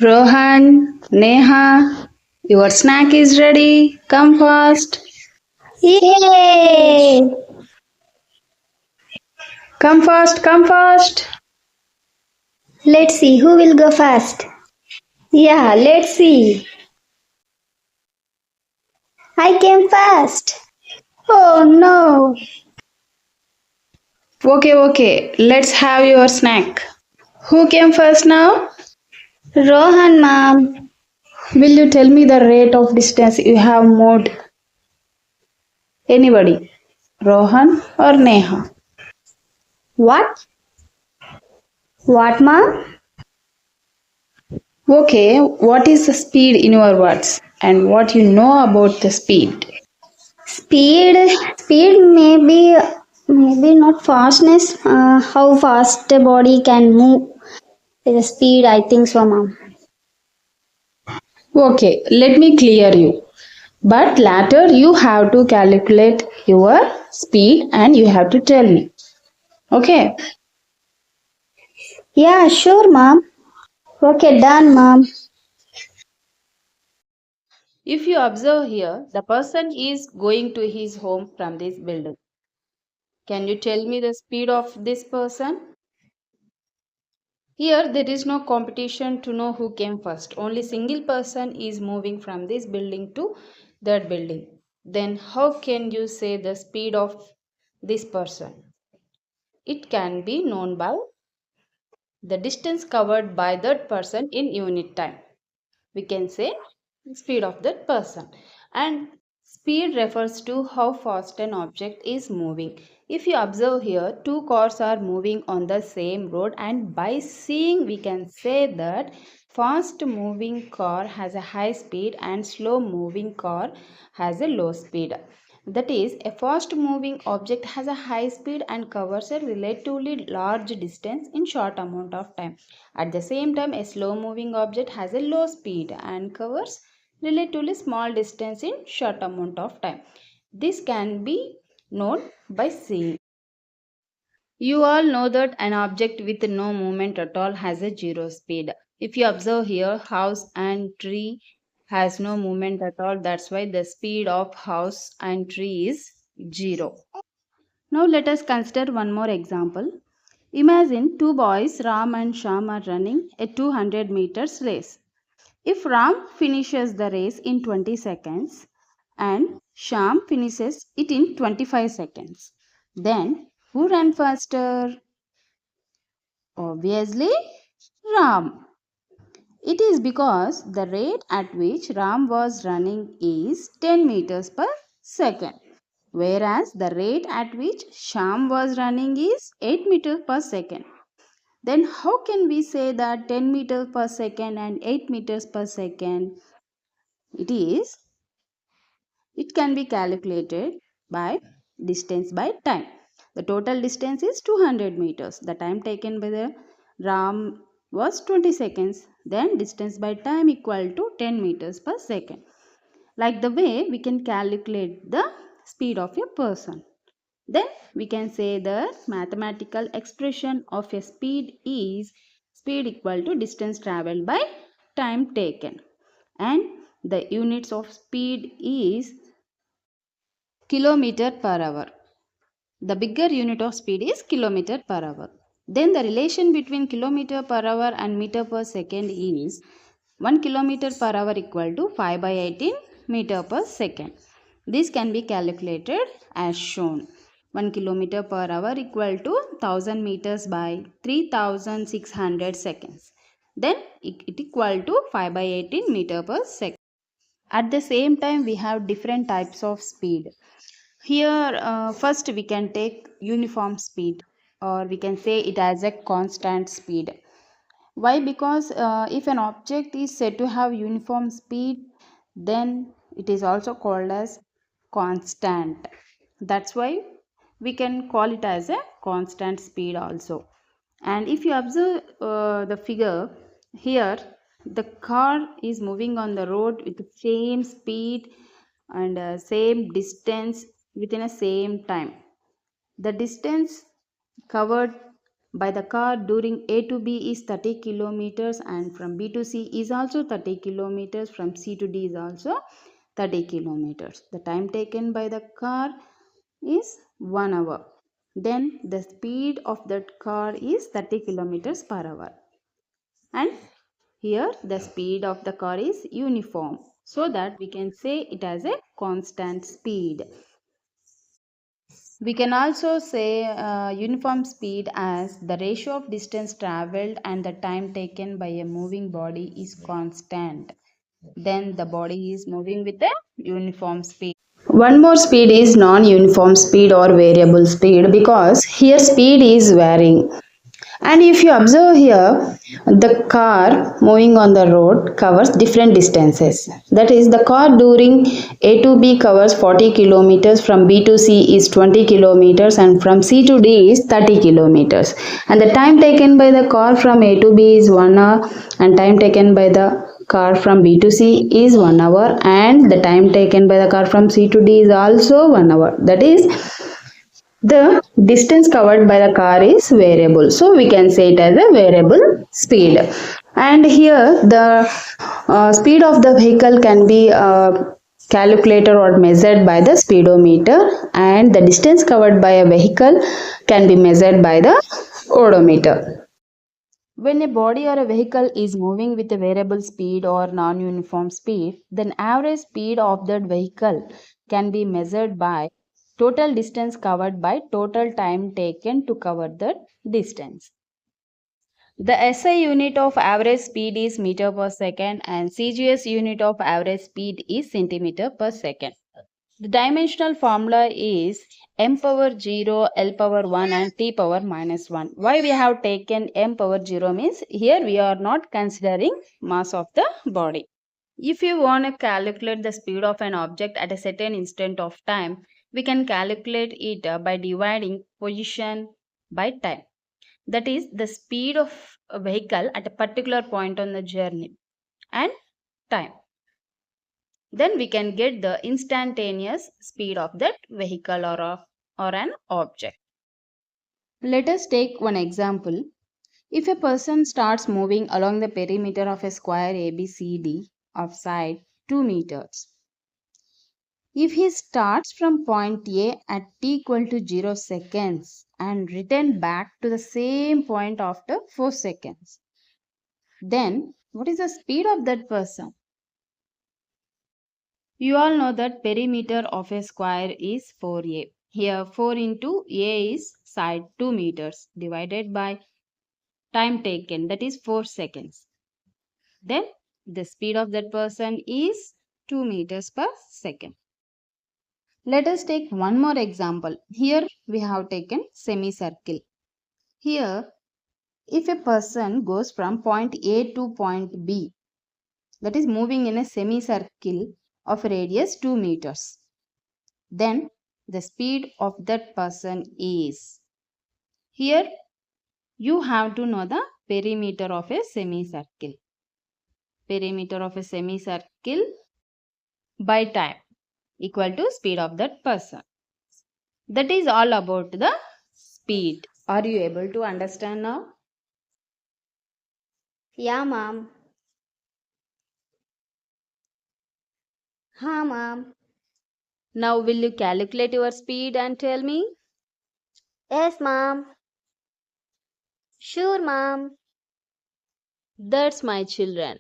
Rohan, Neha, your snack is ready. Come fast. Yay! Come fast, come fast. Let's see who will go first. Yeah, let's see. I came first. Oh no. Okay, let's have your snack. Who came first now? Rohan, mom. Will you tell me the rate of distance you have moved? Anybody? Rohan or Neha? What? What, mom? Okay, what is the speed in your words and what you know about the speed? Speed maybe not fastness. How fast a body can move. The speed, I think so, mom. Okay, let me clear you. But later you have to calculate your speed and you have to tell me. Okay. Yeah, sure, mom. Okay, done, mom. If you observe here, the person is going to his home from this building. Can you tell me the speed of this person? Here there is no competition to know who came first. Only single person is moving from this building to that building. Then how can you say the speed of this person? It can be known by the distance covered by that person in unit time. We can say speed of that person, and speed refers to how fast an object is moving. If you observe here, two cars are moving on the same road, and by seeing we can say that fast moving car has a high speed and slow moving car has a low speed. That is, a fast moving object has a high speed and covers a relatively large distance in short amount of time. At the same time, a slow moving object has a low speed and covers relatively small distance in short amount of time. This can be known by seeing. You all know that an object with no movement at all has a zero speed. If you observe here, house and tree has no movement at all. That's why the speed of house and tree is zero. Now let us consider one more example. Imagine two boys, Ram and Sham, are running a 200 meters race. If Ram finishes the race in 20 seconds and Sham finishes it in 25 seconds, then who ran faster? Obviously, Ram. It is because the rate at which Ram was running is 10 meters per second, whereas the rate at which Sham was running is 8 meters per second. Then how can we say that 10 meters per second and 8 meters per second? It is, it can be calculated by distance by time. The total distance is 200 meters. The time taken by the Ram was 20 seconds. Then distance by time equal to 10 meters per second. Like the way we can calculate the speed of a person. Then we can say the mathematical expression of a speed is speed equal to distance traveled by time taken. And the units of speed is kilometer per hour. The bigger unit of speed is kilometer per hour. Then the relation between kilometer per hour and meter per second is 1 kilometer per hour equal to 5 by 18 meter per second. This can be calculated as shown. 1 kilometer per hour equal to 1000 meters by 3600 seconds. Then it equal to 5 by 18 meter per second. At the same time, we have different types of speed. Here, first we can take uniform speed, or we can say it as a constant speed. Why? Because if an object is said to have uniform speed, then it is also called as constant. That's why we can call it as a constant speed also. And if you observe the figure here, the car is moving on the road with the same speed and same distance within a same time. The distance covered by the car during A to B is 30 kilometers, and from B to C is also 30 kilometers, from C to D is also 30 kilometers. The time taken by the car is 1 hour. Then the speed of that car is 30 kilometers per hour. And here the speed of the car is uniform, so that we can say it has a constant speed. We can also say uniform speed as the ratio of distance traveled and the time taken by a moving body is constant. Then the body is moving with a uniform speed. One more speed is non-uniform speed or variable speed, because here speed is varying. And if you observe here, the car moving on the road covers different distances. That is, the car during A to B covers 40 kilometers, from B to C is 20 kilometers, and from C to D is 30 kilometers. And the time taken by the car from A to B is 1 hour, and time taken by the car from B to C is 1 hour, and the time taken by the car from C to D is also 1 hour. That is, the distance covered by the car is variable, so we can say it as a variable speed. And here the speed of the vehicle can be calculated or measured by the speedometer, and the distance covered by a vehicle can be measured by the odometer. When a body or a vehicle is moving with a variable speed or non-uniform speed, then average speed of that vehicle can be measured by total distance covered by total time taken to cover that distance. The SI unit of average speed is meter per second, and CGS unit of average speed is centimeter per second. The dimensional formula is m power 0, L power 1 and T power minus 1. Why we have taken m power 0 means here we are not considering mass of the body. If you want to calculate the speed of an object at a certain instant of time, we can calculate it by dividing position by time. That is the speed of a vehicle at a particular point on the journey and time. Then we can get the instantaneous speed of that vehicle or an object. Let us take one example. If a person starts moving along the perimeter of a square ABCD of side 2 meters, if he starts from point A at t equal to 0 seconds and return back to the same point after 4 seconds, then what is the speed of that person? You all know that perimeter of a square is 4a. Here 4 into a is side 2 meters divided by time taken, that is 4 seconds. Then the speed of that person is 2 meters per second. Let us take one more example. Here we have taken semicircle. Here if a person goes from point A to point B, that is moving in a semicircle of radius 2 meters, then the speed of that person is. Here you have to know the perimeter of a semicircle. Perimeter of a semicircle by time equal to speed of that person. That is all about the speed. Are you able to understand now? Yeah, mom. Ha, mom. Now will you calculate your speed and tell me? Yes, mom. Sure, mom. That's my children.